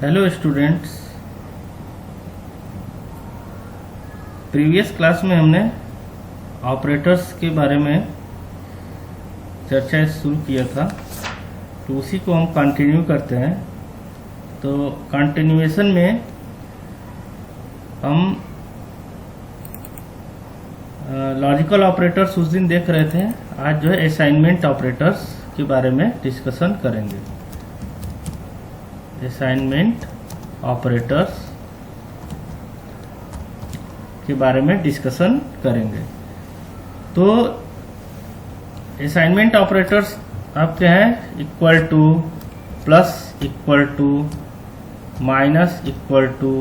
Hello students, previous class में हमने operators के बारे में चर्चा शुरू किया था, तो उसी को हम कंटिन्यू करते हैं। तो कंटिन्यूएशन में हम लॉजिकल ऑपरेटर्स उस दिन देख रहे थे। आज जो है असाइनमेंट ऑपरेटर्स के बारे में डिस्कशन करेंगे। असाइनमेंट ऑपरेटर्स के बारे में डिस्कशन करेंगे। तो असाइनमेंट ऑपरेटर्स आपके हैं equal to, plus equal to, minus equal to,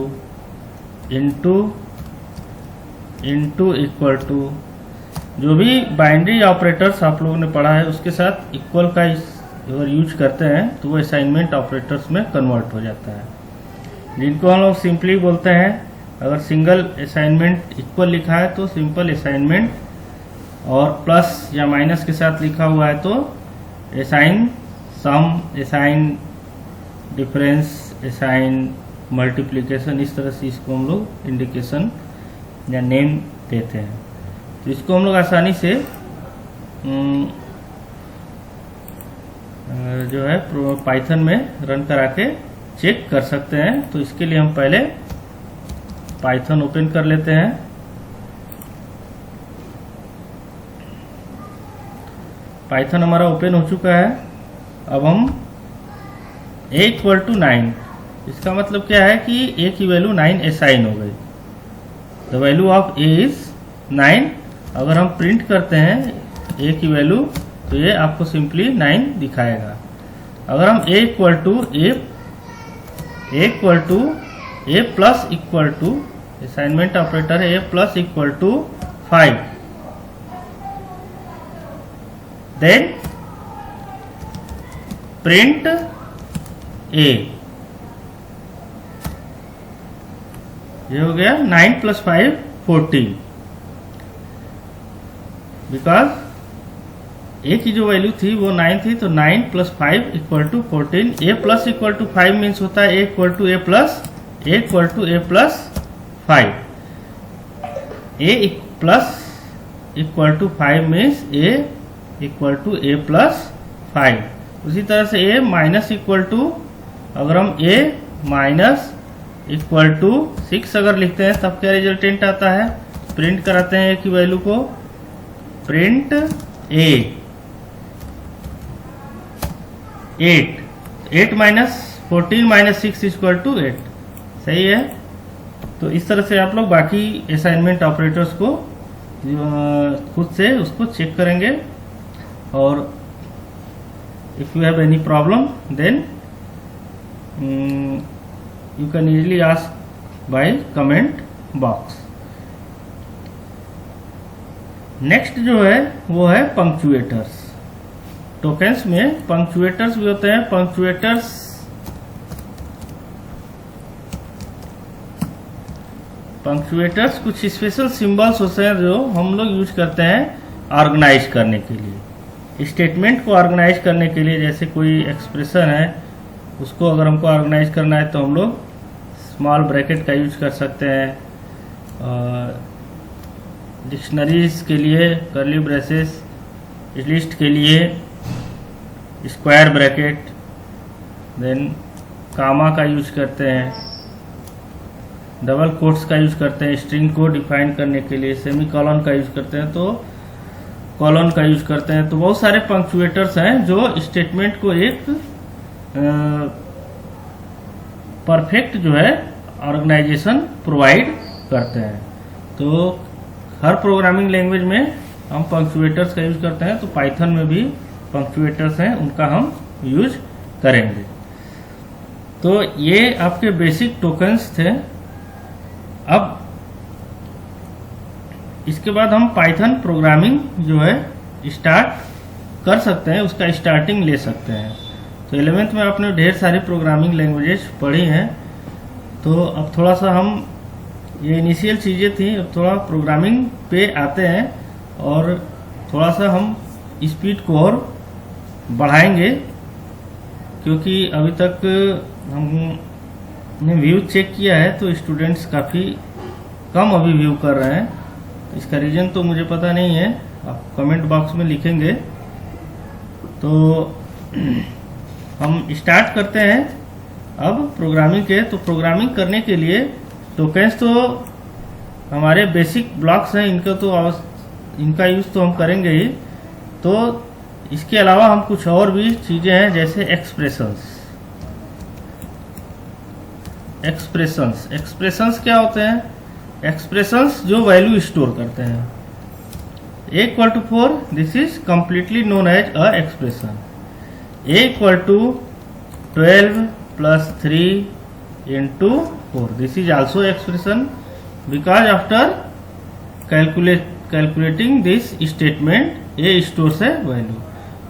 into, into equal to. जो भी बाइनरी ऑपरेटर्स आप लोगों ने पढ़ा है उसके साथ इक्वल का अगर यूज करते हैं तो वो असाइनमेंट ऑपरेटर्स में कन्वर्ट हो जाता है, जिनको हम लोग सिंपली बोलते हैं। अगर सिंगल असाइनमेंट इक्वल लिखा है तो सिंपल असाइनमेंट, और प्लस या माइनस के साथ लिखा हुआ है तो assign sum, assign difference, assign multiplication. इस तरह से इसको हम लोग इंडिकेशन या नेम देते हैं। तो इसको हम लोग आसानी से जो है पाइथन में रन करा के चेक कर सकते हैं। तो इसके लिए हम पहले पाइथन ओपन कर लेते हैं। पाइथन हमारा ओपन हो चुका है। अब हम a इक्वल टू 9, इसका मतलब क्या है कि a की वैल्यू 9 असाइन हो गई। The value of a is 9। अगर हम प्रिंट करते हैं a की वैल्यू तो ये आपको सिंपली 9 दिखाएगा। अगर हम a equal to a plus equal to, assignment operator है a plus equal to 5, then print a। ये हो गया 9 प्लस 5 14, बिकॉज a की जो वैल्यू थी वो 9 थी, तो 9 plus 5 equal to 14। a plus equal to 5 means होता है a equal to a plus 5। a plus equal to 5 means a equal to a plus 5। उसी तरह से a माइनस इक्वल टू, अगर हम a माइनस इक्वल टू 6 अगर लिखते हैं तब क्या रिजल्टेंट आता है। प्रिंट कराते हैं a की वैल्यू को, print a 8 minus 14 minus 6 equal to 8। सही है। तो इस तरह से आप लोग बाकी असाइनमेंट ऑपरेटर्स को खुद से उसको चेक करेंगे। और if you have any problem then you can easily ask by comment box. Next जो है वो है पंक्चुएटर्स। टोकेंस में पंक्चुएटर्स भी होते हैं। पंक्चुएटर्स कुछ स्पेशल सिंबल्स होते हैं जो हम लोग यूज करते हैं ऑर्गेनाइज करने के लिए, स्टेटमेंट को ऑर्गेनाइज करने के लिए। जैसे कोई एक्सप्रेशन है उसको अगर हमको ऑर्गेनाइज करना है तो हम लोग स्मॉल ब्रैकेट का यूज कर सकते हैं। डिक्शनरीज के लिए कर्ली ब्रेसेस, लिस्ट के लिए स्क्वायर ब्रैकेट, देन कामा का यूज करते हैं, डबल कोट्स का यूज करते हैं स्ट्रिंग को डिफाइन करने के लिए, सेमी कॉलन का यूज करते हैं, तो कॉलन का यूज करते हैं। तो बहुत सारे पंक्चुएटर्स हैं जो स्टेटमेंट को एक परफेक्ट जो है ऑर्गेनाइजेशन प्रोवाइड करते हैं। तो हर प्रोग्रामिंग लैंग्वेज में हम पंक्चुएटर्स का यूज करते हैं, तो पाइथन में भी पंक्चुएटर्स हैं, उनका हम यूज करेंगे। तो ये आपके बेसिक टोकन्स थे। अब इसके बाद हम पाइथन प्रोग्रामिंग जो है स्टार्ट कर सकते हैं, उसका स्टार्टिंग ले सकते हैं। तो 11th में आपने ढेर सारी प्रोग्रामिंग लैंग्वेजेस पढ़ी हैं, तो अब थोड़ा सा हम, ये इनिशियल चीज़ें थी, अब थोड़ा प्रोग्रामिंग पे आते हैं और थोड़ा सा हम स्पीड को और बढ़ाएंगे, क्योंकि अभी तक हम ने व्यू चेक किया है तो स्टूडेंट्स काफ़ी कम अभी व्यू कर रहे हैं। इसका रीज़न तो मुझे पता नहीं है, आप कमेंट बॉक्स में लिखेंगे। तो हम स्टार्ट करते हैं अब प्रोग्रामिंग के। तो प्रोग्रामिंग करने के लिए टोकेंस तो हमारे बेसिक ब्लॉक्स हैं, इनका यूज़ तो हम करेंगे ही। तो इसके अलावा हम कुछ और भी चीज़ें हैं, जैसे एक्सप्रेशंस क्या होते हैं? एक्सप्रेशंस जो वैल्यू स्टोर करते हैं। A equal to 4, this is completely known as a expression. A equal to 12 plus 3 into 4, this is also expression, because after calculating this statement A stores a value.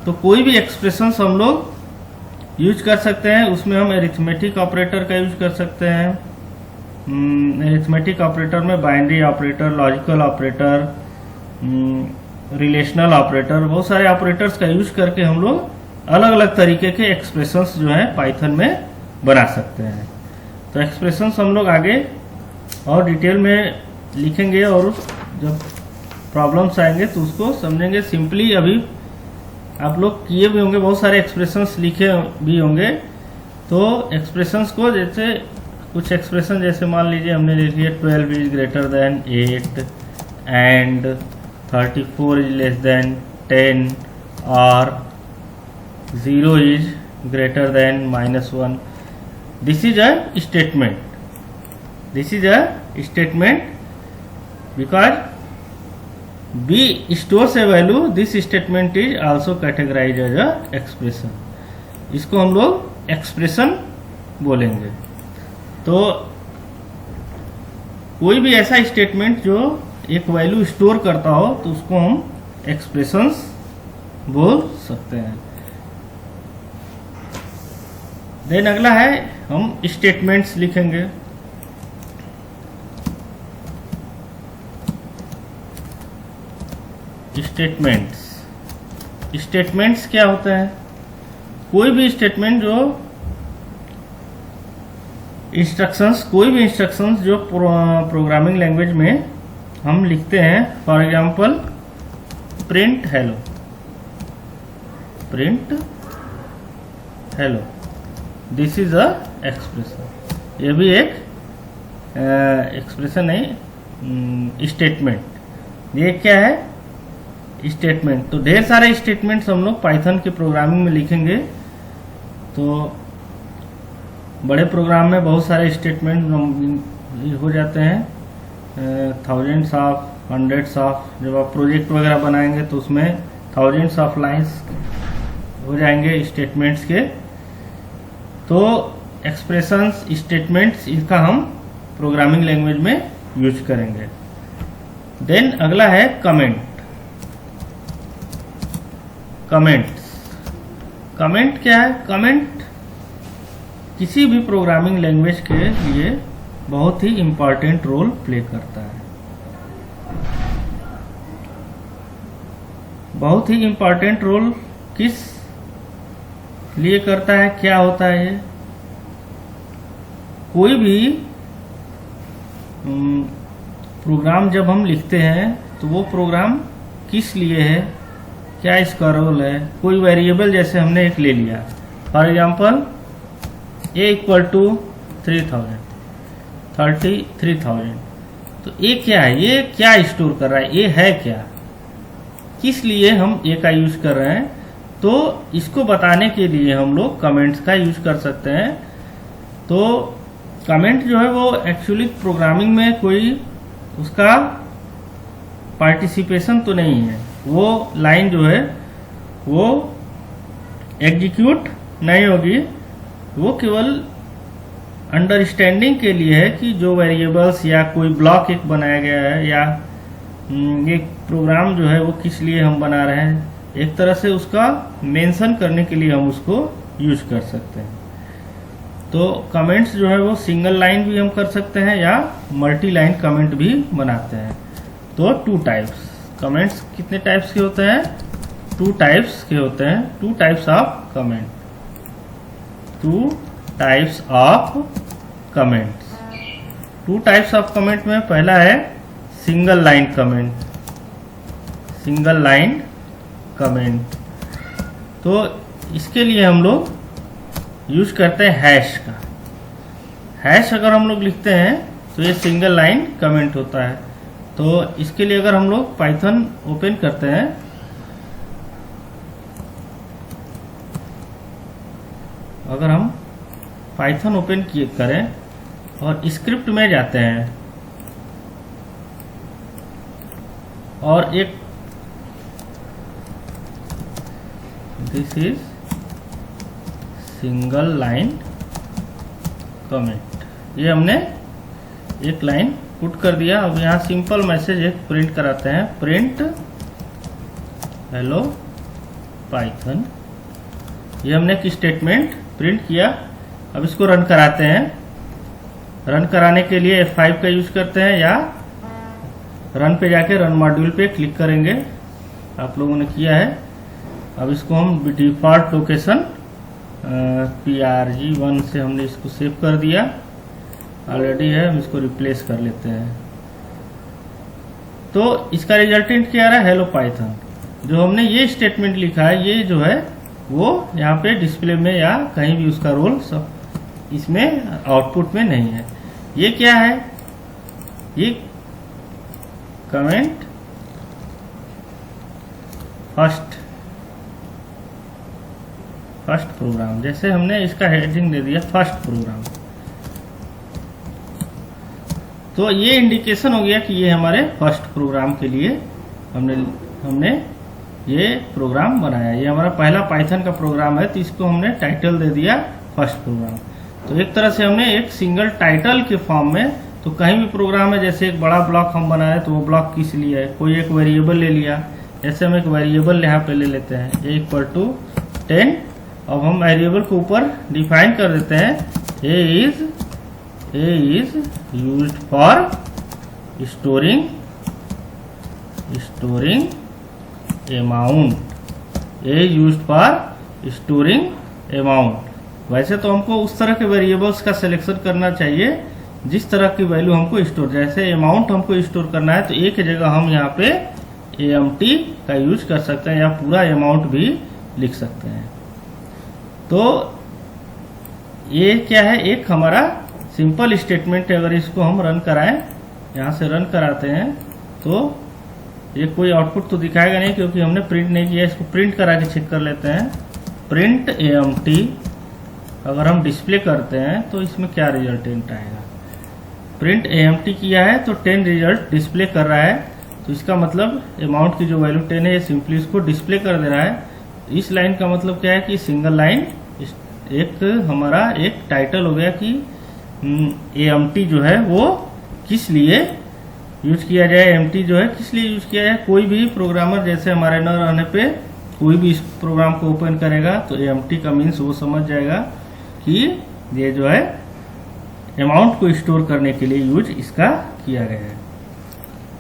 तो कोई भी expressions हम लोग use कर सकते हैं। उसमें हम अरिथमेटिक ऑपरेटर का यूज कर सकते हैं। अरिथमेटिक ऑपरेटर में binary operator, logical operator, relational operator, बहुत सारे ऑपरेटर्स का यूज करके हम लोग अलग अलग तरीके के एक्सप्रेशंस जो है पाइथन में बना सकते हैं। तो एक्सप्रेशंस हम लोग आगे और डिटेल में लिखेंगे और जब प्रॉब्लम्स आएंगे तो उसको समझेंगे। सिंपली अभी आप लोग किए भी होंगे, बहुत सारे एक्सप्रेशंस लिखे भी होंगे। तो एक्सप्रेशंस को जैसे कुछ एक्सप्रेशन जैसे मान लीजिए हमने लिख लिया 12 is greater than 8 and 34 is less than 10 और 0 is greater than -1। This is a statement because B stores a value, this statement is also categorized as a expression। इसको हम लोग एक्सप्रेशन बोलेंगे। तो कोई भी ऐसा स्टेटमेंट जो एक वैल्यू स्टोर करता हो तो उसको हम एक्सप्रेशंस बोल सकते हैं। देन अगला है हम स्टेटमेंट्स लिखेंगे। स्टेटमेंट्स क्या होता है? कोई भी स्टेटमेंट जो कोई भी इंस्ट्रक्शंस जो प्रोग्रामिंग लैंग्वेज में हम लिखते हैं। For example print hello, this is a expression. ये भी एक एक्सप्रेशन नहीं, स्टेटमेंट। ये क्या है? स्टेटमेंट। तो ढेर सारे स्टेटमेंट्स हम लोग पाइथन के प्रोग्रामिंग में लिखेंगे। तो बड़े प्रोग्राम में बहुत सारे स्टेटमेंट हो जाते हैं, थाउजेंड्स ऑफ, हंड्रेड्स ऑफ। जब आप प्रोजेक्ट वगैरह बनाएंगे तो उसमें थाउजेंड्स ऑफ लाइंस हो जाएंगे स्टेटमेंट्स के। तो एक्सप्रेशंस, स्टेटमेंट्स, इसका हम प्रोग्रामिंग लैंग्वेज में यूज करेंगे। देन अगला है कमेंट क्या है? कमेंट किसी भी प्रोग्रामिंग लैंग्वेज के लिए बहुत ही इंपॉर्टेंट रोल प्ले करता है। बहुत ही इंपॉर्टेंट रोल किस लिए करता है? क्या होता है ये? कोई भी प्रोग्राम जब हम लिखते हैं तो वो प्रोग्राम किस लिए है, क्या इसका रोल है? कोई वेरिएबल जैसे हमने एक ले लिया, for example a equal to 33,000। तो ये क्या है? ये क्या स्टोर कर रहा है? ये है क्या? किस लिए हम ए का यूज कर रहे हैं? तो इसको बताने के लिए हम लोग कमेंट्स का यूज कर सकते हैं। तो कमेंट जो है वो एक्चुअली प्रोग्रामिंग में कोई उसका पार्टिसिपेशन तो नहीं है। वो लाइन जो है वो एग्जीक्यूट नहीं होगी, वो केवल अंडरस्टैंडिंग के लिए है कि जो वेरिएबल्स या कोई ब्लॉक एक बनाया गया है या एक प्रोग्राम जो है वो किस लिए हम बना रहे हैं, एक तरह से उसका मेंशन करने के लिए हम उसको यूज कर सकते हैं। तो कमेंट्स जो है वो सिंगल लाइन भी हम कर सकते हैं या मल्टी लाइन कमेंट भी बनाते हैं। तो 2 टाइप्स कमेंट्स कितने टाइप्स के होते हैं? 2 टाइप्स के होते हैं। 2 types of comment, 2 types of comments. Two types of comment में पहला है single line comment, single line comment. तो इसके लिए हम लोग यूज करते हैं हैश का। हैश अगर हम लोग लिखते हैं तो ये सिंगल लाइन कमेंट होता है। तो इसके लिए अगर हम लोग पाइथन ओपन करते हैं, अगर हम पाइथन ओपन करें और स्क्रिप्ट में जाते हैं और एक this is single line comment, ये हमने एक लाइन पुट कर दिया। अब यहाँ सिंपल मैसेज एक प्रिंट कराते हैं, प्रिंट हेलो पाइथन। ये हमने एक स्टेटमेंट प्रिंट किया। अब इसको रन कराते हैं। रन कराने के लिए F5 का यूज करते हैं या रन पे जाके रन मॉड्यूल पे क्लिक करेंगे, आप लोगों ने किया है। अब इसको हम डिफॉल्ट लोकेशन PRG1 से हमने इसको सेव कर दिया, ऑलरेडी है, हम इसको रिप्लेस कर लेते हैं। तो इसका रिजल्टेंट क्या आ रहा है, हेलो पाइथन। जो हमने ये स्टेटमेंट लिखा है, ये जो है वो यहाँ पे डिस्प्ले में या कहीं भी उसका रोल सब इसमें आउटपुट में नहीं है। ये क्या है, ये कमेंट फर्स्ट प्रोग्राम, जैसे हमने इसका हेडिंग दे दिया फर्स्ट प्रोग्राम, तो ये इंडिकेशन हो गया कि ये हमारे फर्स्ट प्रोग्राम के लिए हमने ये प्रोग्राम बनाया। ये हमारा पहला पाइथन का प्रोग्राम है, तो इसको हमने टाइटल दे दिया फर्स्ट प्रोग्राम। तो एक तरह से हमने एक सिंगल टाइटल के फॉर्म में, तो कहीं भी प्रोग्राम है, जैसे एक बड़ा ब्लॉक हम बनाए तो वो ब्लॉक किस लिए है, कोई एक वेरिएबल ले लिया, जैसे हम एक वेरिएबल यहाँ पे ले लेते हैं a=10। अब हम वेरिएबल को ऊपर डिफाइन कर देते हैं, a is used for storing amount, a used for storing amount। वैसे तो हमको उस तरह के वेरिएबल्स का सिलेक्शन करना चाहिए जिस तरह की वैल्यू हमको स्टोर, जैसे अमाउंट हमको स्टोर करना है तो एक जगह हम यहाँ पे AMT का यूज कर सकते हैं या पूरा अमाउंट भी लिख सकते हैं। तो ये क्या है, एक हमारा सिंपल स्टेटमेंट है। अगर इसको हम रन कराएं, यहाँ से रन कराते हैं तो ये कोई आउटपुट तो दिखाएगा नहीं क्योंकि हमने प्रिंट नहीं किया। इसको प्रिंट करा के चेक कर लेते हैं, प्रिंट AMT। अगर हम डिस्प्ले करते हैं तो इसमें क्या रिजल्टेंट आएगा, प्रिंट AMT किया है तो 10 रिजल्ट डिस्प्ले कर रहा है। तो इसका मतलब अमाउंट की जो वैल्यू 10 है, ये सिंपली इसको डिस्प्ले कर दे रहा है। इस लाइन का मतलब क्या है कि सिंगल लाइन एक हमारा एक टाइटल हो गया कि AMT जो है वो किस लिए यूज किया जाए, AMT जो है किस लिए यूज किया जाए। कोई भी प्रोग्रामर जैसे हमारे न रहने पे कोई भी इस प्रोग्राम को ओपन करेगा तो AMT का मीन्स वो समझ जाएगा कि ये जो है अमाउंट को स्टोर करने के लिए यूज इसका किया गया है।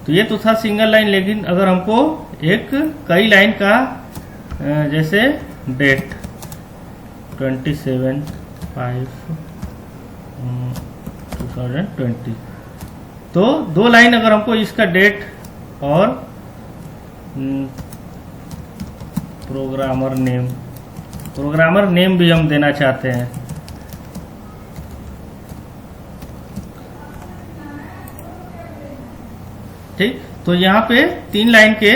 तो ये तो था सिंगल लाइन, लेकिन अगर हमको एक कई लाइन का जैसे डेट 27/5/2020, तो 2 लाइन अगर हमको इसका डेट और प्रोग्रामर नेम भी हम देना चाहते हैं। ठीक, तो यहाँ पे 3 लाइन के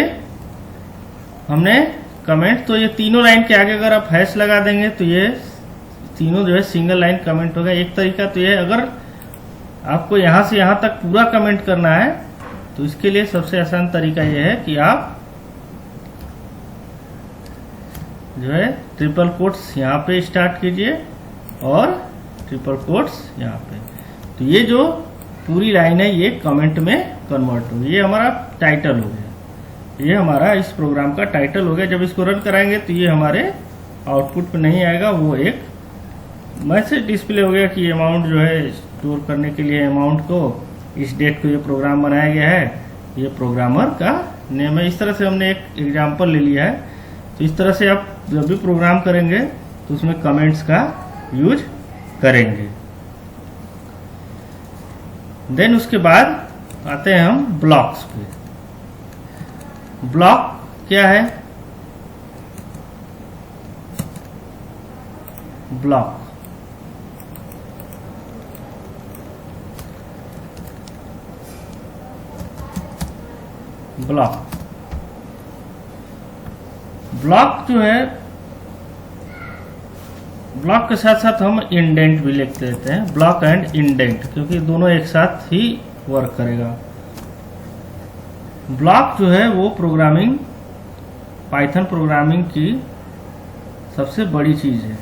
हमने कमेंट, तो ये तीनों लाइन के आगे अगर आप हैश लगा देंगे तो ये तीनों जो है सिंगल लाइन कमेंट होगा। एक तरीका तो ये है, अगर आपको यहाँ से यहाँ तक पूरा कमेंट करना है तो इसके लिए सबसे आसान तरीका ये है कि आप जो है ट्रिपल कोट्स यहाँ पे स्टार्ट कीजिए और ट्रिपल कोट्स यहाँ पे। तो ये जो पूरी लाइन है ये कमेंट में कन्वर्ट होगी। ये हमारा टाइटल हो गया, ये हमारा इस प्रोग्राम का टाइटल हो गया। जब इसको रन कराएंगे तो ये हमारे आउटपुट पे नहीं आएगा, वो एक मैसेज डिस्प्ले हो गया कि अमाउंट जो है स्टोर करने के लिए अमाउंट को इस डेट को ये प्रोग्राम बनाया गया है, ये प्रोग्रामर का नेम है। इस तरह से हमने एक एग्जाम्पल ले लिया है। तो इस तरह से आप जब भी प्रोग्राम करेंगे तो उसमें कमेंट्स का यूज करेंगे। देन उसके बाद आते हैं हम ब्लॉक्स पे। ब्लॉक क्या है? ब्लॉक जो है, ब्लॉक के साथ साथ हम इंडेंट भी लिख देते हैं, ब्लॉक एंड इंडेंट, क्योंकि दोनों एक साथ ही वर्क करेगा। ब्लॉक जो है वो प्रोग्रामिंग, पाइथन प्रोग्रामिंग की सबसे बड़ी चीज है।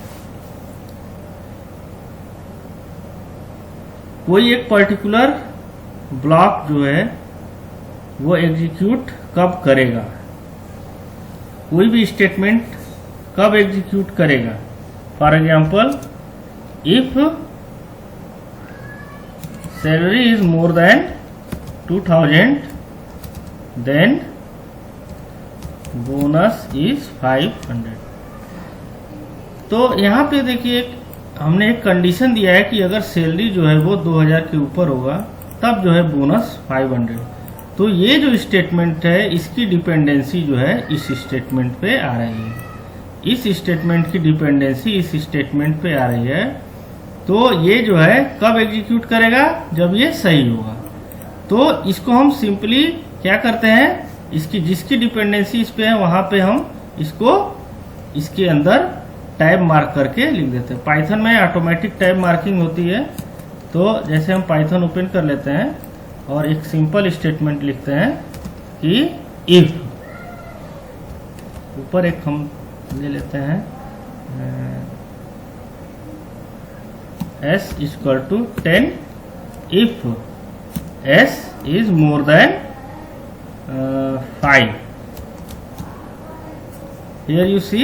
कोई एक पर्टिकुलर ब्लॉक जो है वो एग्जीक्यूट कब करेगा, कोई भी स्टेटमेंट कब एग्जीक्यूट करेगा। For example, if salary is more than 2000 then bonus is 500। तो यहाँ पे देखिए हमने एक कंडीशन दिया है कि अगर सैलरी जो है वो 2000 के ऊपर होगा तब जो है बोनस 500। तो ये जो स्टेटमेंट है इसकी डिपेंडेंसी जो है इस स्टेटमेंट पे आ रही है, इस स्टेटमेंट की डिपेंडेंसी इस स्टेटमेंट पे आ रही है। तो ये जो है कब एग्जीक्यूट करेगा, जब ये सही होगा। तो इसको हम सिंपली क्या करते हैं, इसकी जिसकी डिपेंडेंसी इस पे है वहां पे हम इसको इसके अंदर टैब मार्क करके लिख देते हैं। पाइथन में ऑटोमेटिक टैब मार्किंग होती है। तो जैसे हम पाइथन ओपन कर लेते हैं और एक सिंपल स्टेटमेंट लिखते हैं कि इफ, ऊपर एक हम ले लेते हैं s equal to 10 if s is more than 5। Here you see,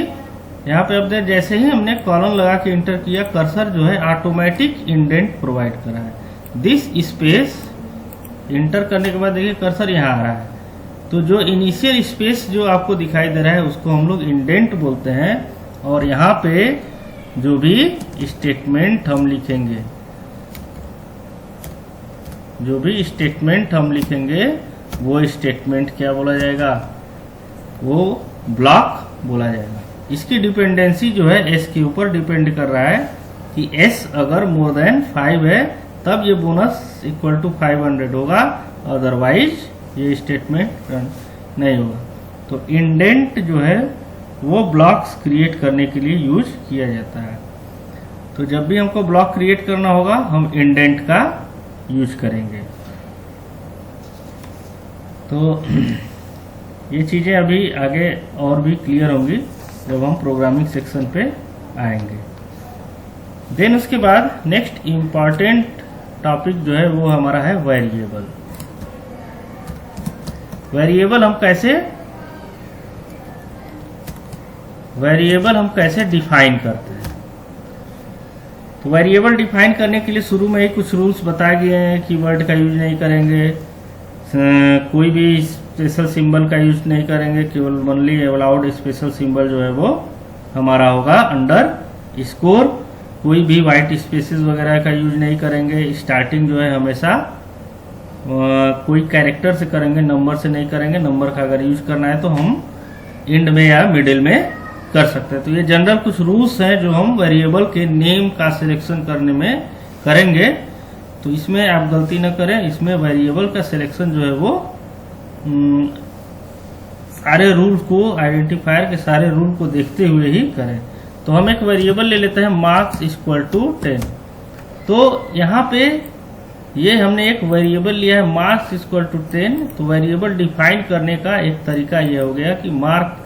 यहाँ पे अब जैसे ही हमने कॉलम लगा के इंटर किया, कर्सर जो है ऑटोमेटिक इंडेंट प्रोवाइड करा है। दिस स्पेस इंटर करने के बाद देखिए कर्सर यहाँ आ रहा है। तो जो इनिशियल स्पेस जो आपको दिखाई दे रहा है उसको हम लोग इंडेंट बोलते हैं। और यहाँ पे जो भी स्टेटमेंट हम लिखेंगे, जो भी स्टेटमेंट हम लिखेंगे वो स्टेटमेंट क्या बोला जाएगा, वो ब्लॉक बोला जाएगा। इसकी डिपेंडेंसी जो है एस के ऊपर डिपेंड कर रहा है कि एस अगर मोर देन 5 है तब ये बोनस इक्वल टू 500 होगा, अदरवाइज ये स्टेटमेंट रन नहीं होगा। तो इंडेंट जो है वो ब्लॉक्स क्रिएट करने के लिए यूज किया जाता है। तो जब भी हमको ब्लॉक क्रिएट करना होगा हम इंडेंट का यूज करेंगे। तो ये चीजें अभी आगे और भी क्लियर होंगी जब हम प्रोग्रामिंग सेक्शन पे आएंगे। देन उसके बाद नेक्स्ट इम्पॉर्टेंट टॉपिक जो है वो हमारा है वेरिएबल। वेरिएबल हम कैसे डिफाइन करते हैं। तो वेरिएबल डिफाइन करने के लिए शुरू में ही कुछ रूल्स बताए गए हैं। कीवर्ड का यूज नहीं करेंगे, कोई भी स्पेशल सिंबल का यूज नहीं करेंगे, केवल ओनली अलाउड स्पेशल सिंबल जो है वो हमारा होगा अंडर स्कोर। कोई भी वाइट स्पेसेस वगैरह का यूज नहीं करेंगे। स्टार्टिंग जो है हमेशा कोई कैरेक्टर से करेंगे, नंबर से नहीं करेंगे। नंबर का अगर यूज करना है तो हम एंड में या मिडिल में कर सकते हैं। तो ये जनरल कुछ रूल्स हैं जो हम वेरिएबल के नेम का सिलेक्शन करने में करेंगे। तो इसमें आप गलती न करें, इसमें वेरिएबल का सिलेक्शन जो है वो सारे रूल को, आइडेंटिफायर के सारे रूल को देखते हुए ही करें। तो हम एक वेरिएबल ले लेते हैं मार्क्स इक्वल टू 10। तो यहाँ पे ये हमने एक वेरिएबल लिया है मार्क्स इक्वल टू 10। तो वेरिएबल डिफाइन करने का एक तरीका ये हो गया कि मार्क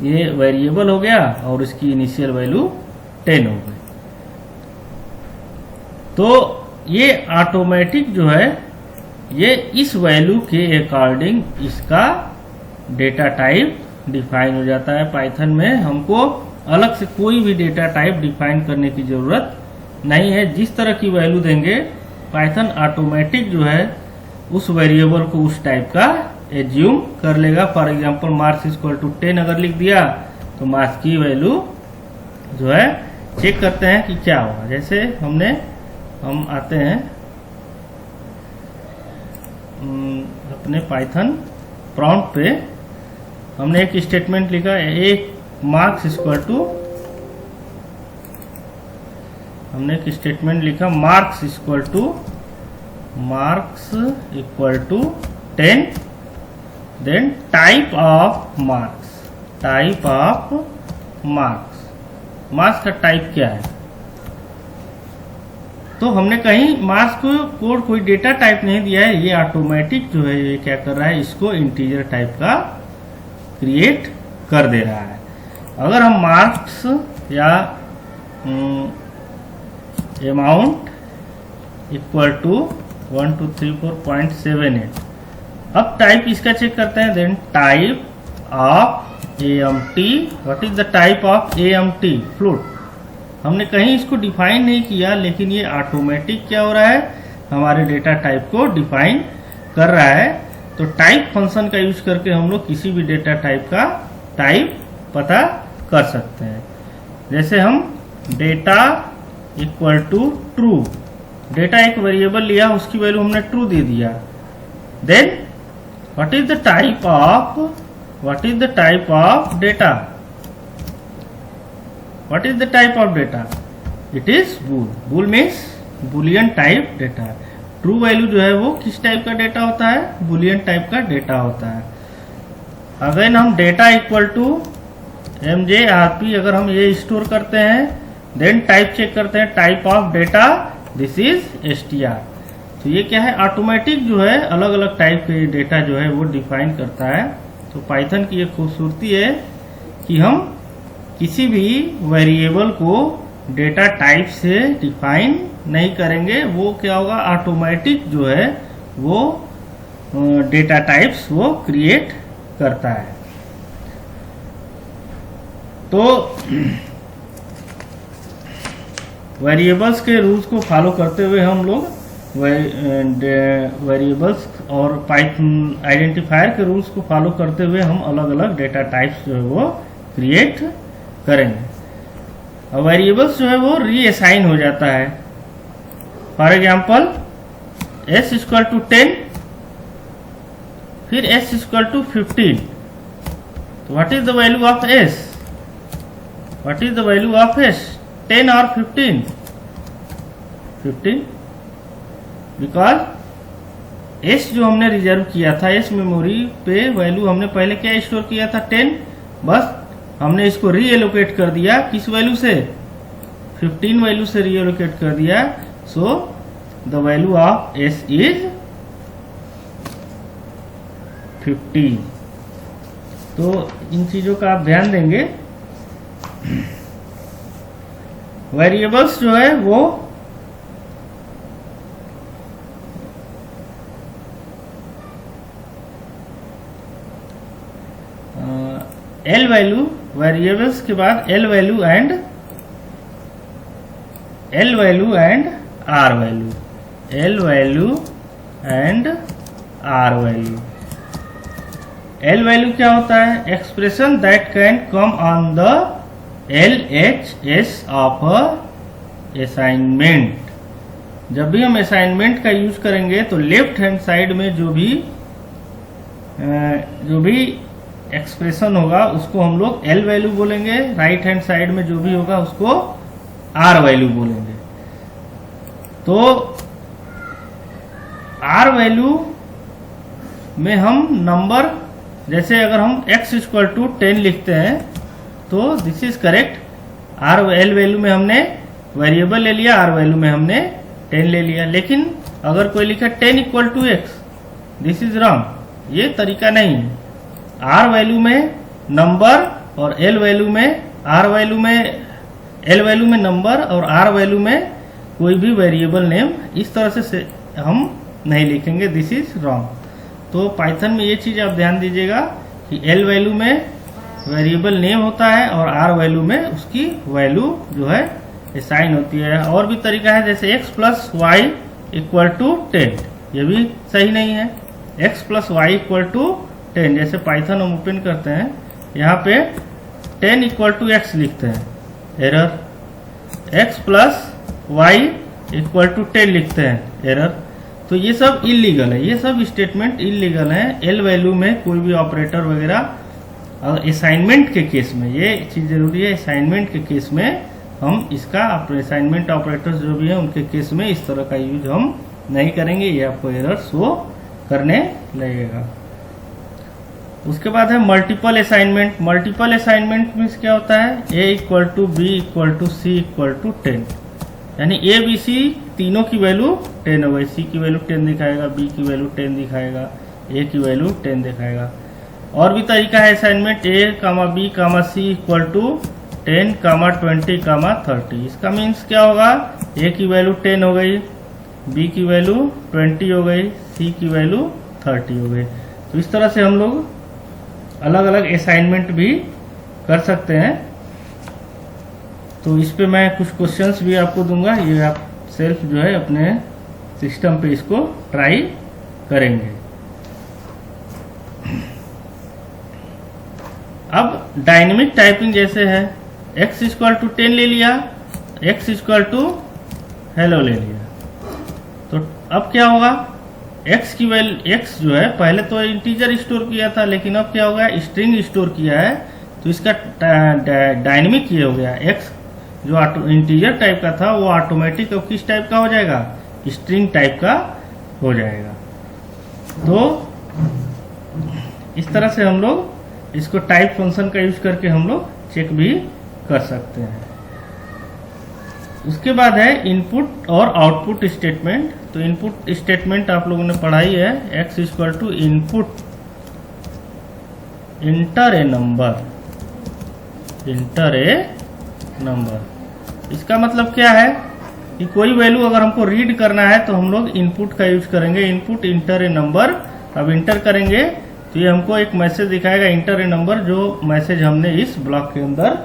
ये वेरिएबल हो गया और इसकी इनिशियल वैल्यू 10 हो गई। तो ये ऑटोमेटिक जो है ये इस वैल्यू के अकॉर्डिंग इसका डेटा टाइप डिफाइन हो जाता है। पाइथन में हमको अलग से कोई भी डेटा टाइप डिफाइन करने की जरूरत नहीं है। जिस तरह की वैल्यू देंगे पाइथन ऑटोमेटिक जो है उस वेरिएबल को उस टाइप का एज्यूम कर लेगा। For example marks equal to 10 अगर लिख दिया तो मार्क्स की वैल्यू जो है चेक करते हैं कि क्या होगा। जैसे हम आते हैं अपने पाइथन प्रॉम्प्ट पे हमने एक स्टेटमेंट लिखा, एक मार्क्स इक्वल टू, हमने एक स्टेटमेंट लिखा marks equal to 10, then type of marks का टाइप क्या है। तो हमने कहीं मार्क्स को कोई डेटा टाइप नहीं दिया है, ये ऑटोमेटिक जो है ये क्या कर रहा है, इसको इंटीजर टाइप का क्रिएट कर दे रहा है। अगर हम मार्क्स या अमाउंट इक्वल टू 1234.78, अब टाइप इसका चेक करते हैं। Then type of AMT, what is the type of AMT float. हमने कहीं इसको डिफाइन नहीं किया, लेकिन ये ऑटोमेटिक क्या हो रहा है, हमारे डेटा टाइप को डिफाइन कर रहा है। तो टाइप फंक्शन का यूज करके हम लोग किसी भी डेटा टाइप का टाइप पता कर सकते हैं। जैसे हम data equal to true, data एक वेरिएबल लिया, उसकी वैल्यू हमने ट्रू दे दिया। Then what is the type of data, What is the type of data? It is bool. Bool means boolean type data. True value जो है वो किस टाइप का डेटा होता है, बूलियन टाइप का डेटा होता है। अगर हम डेटा इक्वल टू MJRP अगर हम ये स्टोर करते हैं, देन टाइप चेक करते हैं, type of data this is str। तो ये क्या है, ऑटोमेटिक जो है अलग अलग टाइप के डेटा जो है वो डिफाइन करता है। तो पाइथन की ये खूबसूरती है कि हम किसी भी वेरिएबल को डेटा टाइप से डिफाइन नहीं करेंगे, वो क्या होगा, ऑटोमेटिक जो है वो डेटा टाइप्स वो क्रिएट करता है। तो वेरिएबल्स के रूल्स को फॉलो करते हुए हम लोग वेरिएबल्स और पाइथन आइडेंटिफायर के रूल्स को फॉलो करते हुए हम अलग अलग डेटा टाइप्स जो है वो क्रिएट करेंगे। वेरिएबल्स जो है वो रीअसाइन हो जाता है। For example s equal to 10, फिर s इक्वल टू 15। तो what is the value of s, 10 और 15? 15, बिकॉज s जो हमने रिजर्व किया था, s मेमोरी पे वैल्यू हमने पहले क्या स्टोर किया था, 10, बस हमने इसको रीएलोकेट कर दिया किस वैल्यू से, 15 वैल्यू से रीएलोकेट कर दिया। So the value of s is 15। तो इन चीजों का आप ध्यान देंगे। वेरिएबल्स जो है वो L वैल्यू, वेरिएबल्स के बाद L value and R value, L value and R value. L value क्या होता है, expression that can come on the LHS of assignment. जब भी हम असाइनमेंट का यूज करेंगे तो लेफ्ट हैंड साइड में जो भी एक्सप्रेशन होगा उसको हम लोग L वैल्यू बोलेंगे, राइट हैंड साइड में जो भी होगा उसको R वैल्यू बोलेंगे। तो R वैल्यू में हम नंबर, जैसे अगर हम x इक्वल टू 10 लिखते हैं तो this is correct. L value में हमने वेरिएबल ले लिया, R वैल्यू में हमने 10 ले लिया। लेकिन अगर कोई लिखा 10 equal to x, this is wrong, ये तरीका नहीं है। R वैल्यू में नंबर और L वैल्यू में L वैल्यू में नंबर और R वैल्यू में कोई भी वेरिएबल नेम इस तरह से हम नहीं लिखेंगे, दिस इज रॉन्ग। तो पाइथन में ये चीज आप ध्यान दीजिएगा कि L वैल्यू में वेरिएबल नेम होता है और R वैल्यू में उसकी वैल्यू जो है असाइन होती है। और भी तरीका है, जैसे x plus y equal to 10, ये भी सही नहीं है। x plus y equal to 10, जैसे पाइथन हम ओपन करते हैं, यहाँ पे 10 इक्वल टू x लिखते हैं, error. x plus y equal to 10 लिखते हैं, एरर। तो ये सब इलीगल है, ये सब स्टेटमेंट इलीगल है। एल वैल्यू में कोई भी ऑपरेटर वगैरह असाइनमेंट के केस में, ये चीज जरूरी है, असाइनमेंट के केस में हम इसका असाइनमेंट ऑपरेटर्स जो भी है उनके केस में इस तरह का यूज हम नहीं करेंगे, ये आपको एरर शो करने लगेगा। उसके बाद है multiple assignment. Multiple assignment means क्या होता है, a equal to b equal to c equal to 10, यानी ए बी सी तीनों की वैल्यू 10 हो गई, सी की वैल्यू 10 दिखाएगा, बी की वैल्यू 10 दिखाएगा, ए की वैल्यू 10 दिखाएगा। और भी तरीका है assignment, a comma b comma c equal to 10 comma 20 comma 30। इसका मीन्स क्या होगा, ए की वैल्यू 10 हो गई, बी की वैल्यू 20 हो गई, सी की वैल्यू 30 हो गई। तो इस तरह से हम लोग अलग अलग असाइनमेंट भी कर सकते हैं। तो इस पे मैं कुछ क्वेश्चंस भी आपको दूंगा, ये आप सेल्फ जो है अपने सिस्टम पे इसको ट्राई करेंगे। अब डायनेमिक टाइपिंग जैसे है, x इक्वल टू 10 ले लिया, x इक्वल टू हेलो ले लिया, तो अब क्या होगा, x की वैल्यू, x जो है पहले तो इंटीजर स्टोर किया था, लेकिन अब क्या हो गया, स्ट्रिंग स्टोर किया है, तो इसका डायनेमिक ये हो गया, x जो इंटीजर टाइप का था वो ऑटोमेटिक अब किस टाइप का हो जाएगा, स्ट्रिंग टाइप का हो जाएगा। तो इस तरह से हम लोग इसको टाइप फंक्शन का यूज करके हम लोग चेक भी कर सकते हैं। उसके बाद है इनपुट और आउटपुट स्टेटमेंट। तो इनपुट स्टेटमेंट आप लोगों ने पढ़ाई है, x equal to input enter a number, enter a number. इसका मतलब क्या है कि कोई वैल्यू अगर हमको रीड करना है तो हम लोग इनपुट का यूज करेंगे, इनपुट इंटर ए नंबर। अब इंटर करेंगे तो ये हमको एक मैसेज दिखाएगा, इंटर ए नंबर, जो मैसेज हमने इस ब्लॉक के अंदर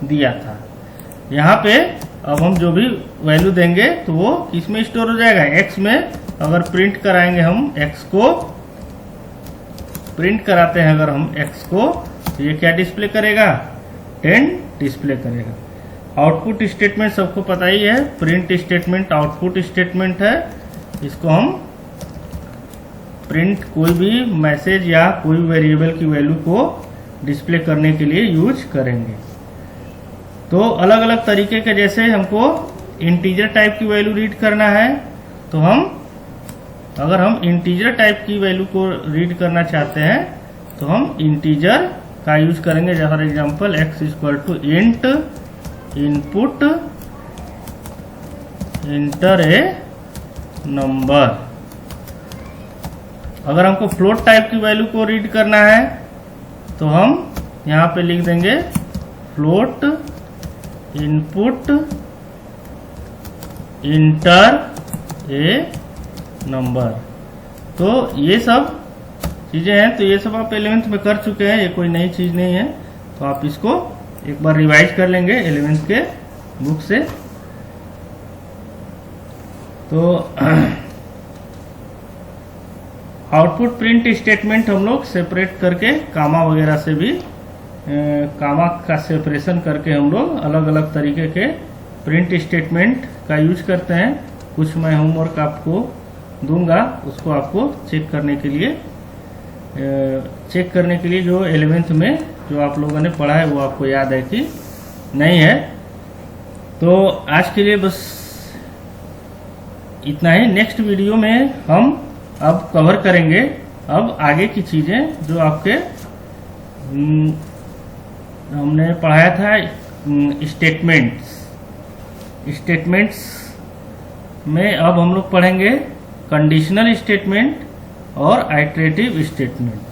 दिया था। यहाँ पे अब हम जो भी वैल्यू देंगे तो वो किस में स्टोर हो जाएगा, x में। अगर प्रिंट कराएंगे हम x को, प्रिंट कराते हैं अगर हम x को, तो ये क्या डिस्प्ले करेगा, 10 डिस्प्ले करेगा। आउटपुट स्टेटमेंट सबको पता ही है, प्रिंट स्टेटमेंट आउटपुट स्टेटमेंट है। इसको हम प्रिंट कोई भी मैसेज या कोई वेरिएबल की वैल्यू को डिस्प्ले करने के लिए यूज करेंगे। तो अलग अलग तरीके के, जैसे हमको इंटीजर टाइप की वैल्यू रीड करना है, तो हम अगर हम इंटीजर टाइप की वैल्यू को रीड करना चाहते हैं तो हम इंटीजर का यूज करेंगे। For example x equal to int input enter a number. अगर हमको फ्लोट टाइप की वैल्यू को रीड करना है तो हम यहाँ पे लिख देंगे float input enter a number. तो ये सब चीजें हैं, तो ये सब आप 11th में कर चुके हैं, ये कोई नई चीज नहीं है। तो आप इसको एक बार रिवाइज कर लेंगे 11th के बुक से। तो आउटपुट प्रिंट स्टेटमेंट हम लोग सेपरेट करके कामा वगैरह से भी कामा का सेपरेशन करके हम लोग अलग अलग तरीके के प्रिंट स्टेटमेंट का यूज करते हैं। कुछ मैं होमवर्क आपको दूंगा, उसको आपको चेक करने के लिए जो 11th में जो आप लोगों ने पढ़ा है वो आपको याद है कि नहीं है। तो आज के लिए बस इतना ही। नेक्स्ट वीडियो में हम अब कवर करेंगे अब आगे की चीजें जो आपके हमने पढ़ाया था, स्टेटमेंट्स में अब हम लोग पढ़ेंगे कंडीशनल स्टेटमेंट और आइटरेटिव स्टेटमेंट।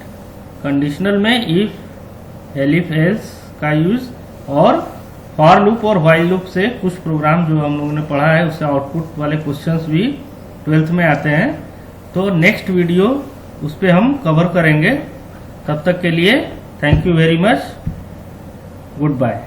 कंडीशनल में इफ एलिफ एल्स का यूज और फॉर लूप और व्हाइल लूप से कुछ प्रोग्राम जो हम लोगों ने पढ़ा है उससे आउटपुट वाले क्वेश्चंस भी 12th में आते हैं। तो नेक्स्ट वीडियो उस पर हम कवर करेंगे। तब तक के लिए thank you very much, good bye.